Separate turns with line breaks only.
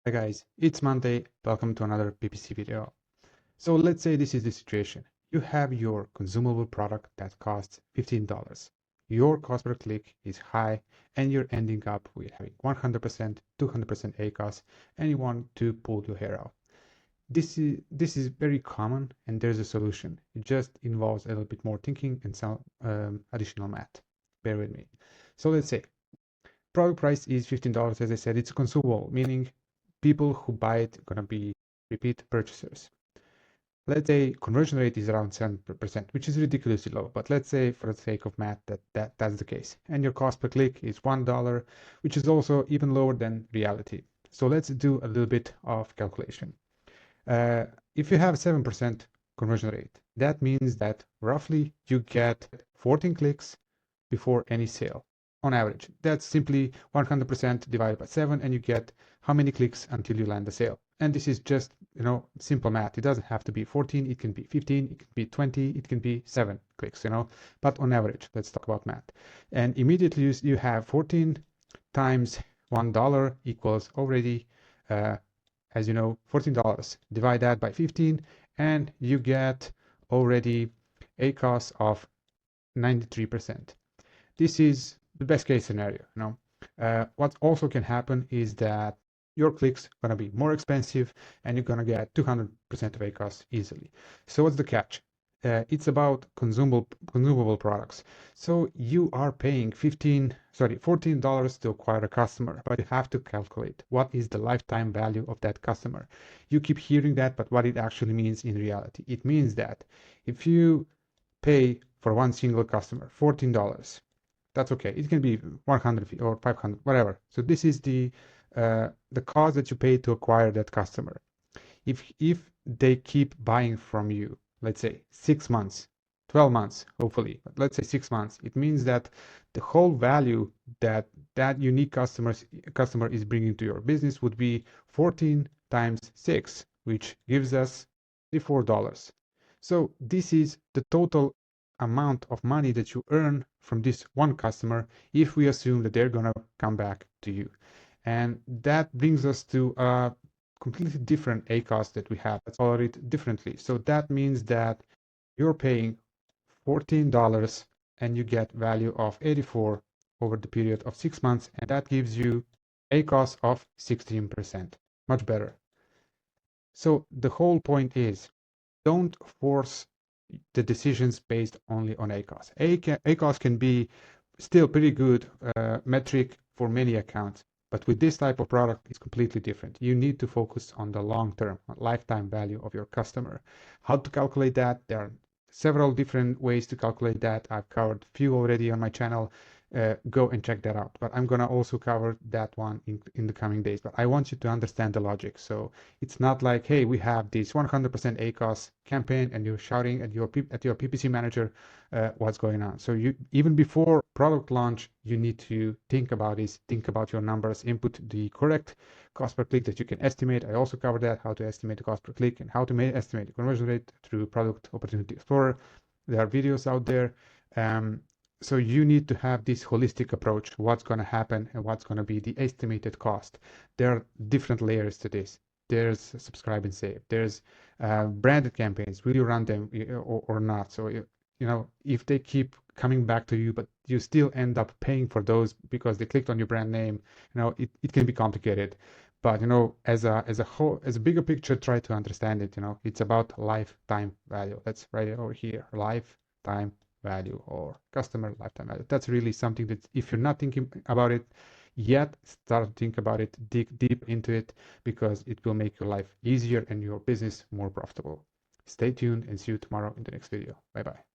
Hi guys, it's Monday. Welcome to another PPC video. So let's say this is the situation. You have your consumable product that costs $15. Your cost per click is high and you're ending up with having 100%, 200% ACoS and you want to pull your hair out. This is very common and there's a solution. It just involves a little bit more thinking and some additional math. Bear with me. So let's say product price is $15. As I said, it's a consumable, meaning people who buy it are going to be repeat purchasers. Let's say conversion rate is around 7%, which is ridiculously low. But let's say for the sake of math that's the case. And your cost per click is $1, which is also even lower than reality. So let's do a little bit of calculation. If you have 7% conversion rate, that means that roughly you get 14 clicks before any sale on average. That's simply 100% divided by 7 and you get how many clicks until you land the sale. And this is just, simple math. It doesn't have to be 14, it can be 15, it can be 20, it can be 7 clicks, but on average, let's talk about math. And immediately you have 14 times $1 equals already, as you know, $14. Divide that by 15 and you get already ACoS of 93%. This is the best case scenario. What also can happen is that your clicks are going to be more expensive and you're going to get 200% of ACoS easily. So what's the catch? It's about consumable products. So you are paying $14 to acquire a customer, but you have to calculate what is the lifetime value of that customer. You keep hearing that, but what it actually means in reality, it means that if you pay for one single customer $14, that's okay. It can be 100 or 500, whatever. So this is the cost that you pay to acquire that customer. If they keep buying from you, let's say 6 months, 12 months, hopefully, but let's say 6 months, it means that the whole value that unique customer is bringing to your business would be 14 times 6, which gives us $34. So this is the total amount of money that you earn from this one customer if we assume that they're going to come back to you. And that brings us to a completely different ACoS that we have. Let's call it differently. So that means that you're paying $14 and you get value of 84 over the period of 6 months, and that gives you ACoS of 16%. Much better. So the whole point is, don't force the decisions based only on ACoS. ACoS can be still pretty good metric for many accounts, but with this type of product, it's completely different. You need to focus on the long-term lifetime value of your customer. How to calculate that? There are several different ways to calculate that. I've covered a few already on my channel. Go and check that out. But I'm gonna also cover that one in the coming days. But I want you to understand the logic. So it's not like, hey, we have this 100% ACoS campaign and you're shouting at your PPC manager what's going on. So you, even before product launch, you need to think about this, think about your numbers, input the correct cost per click that you can estimate. I also covered that, how to estimate the cost per click and how to estimate the conversion rate through Product Opportunity Explorer. There are videos out there. So you need to have this holistic approach, what's going to happen and what's going to be the estimated cost. There are different layers to this. There's subscribe and save. There's branded campaigns. Will you run them or not? So, if they keep coming back to you, but you still end up paying for those because they clicked on your brand name, it can be complicated. But, as a bigger picture, try to understand it. It's about lifetime value. Let's write it over here, lifetime value or customer lifetime value. That's really something that if you're not thinking about it yet, start to think about it, dig deep into it, because it will make your life easier and your business more profitable. Stay tuned and see you tomorrow in the next video. Bye bye.